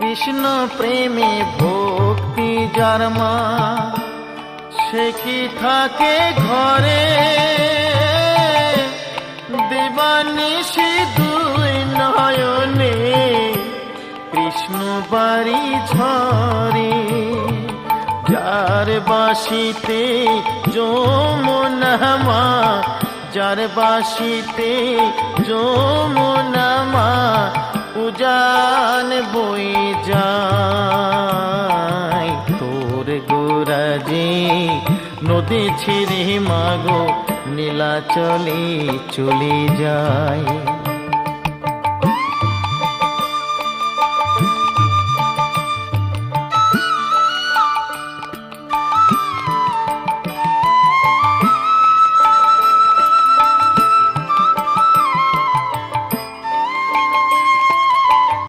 কৃষ্ণ প্রেমে ভক্তি যার মা, সে কি থাকে ঘরে দিবানিশি দুই নয়নে কৃষ্ণ বাড়ি ঝরে। যার বাসিতে যমুনা মা, যার বাসিতে যমুনা মা উজান বই যায়। তোর গোরাজে নদী ছিঁড়ে মাগো নীলাচলে চলে যায়।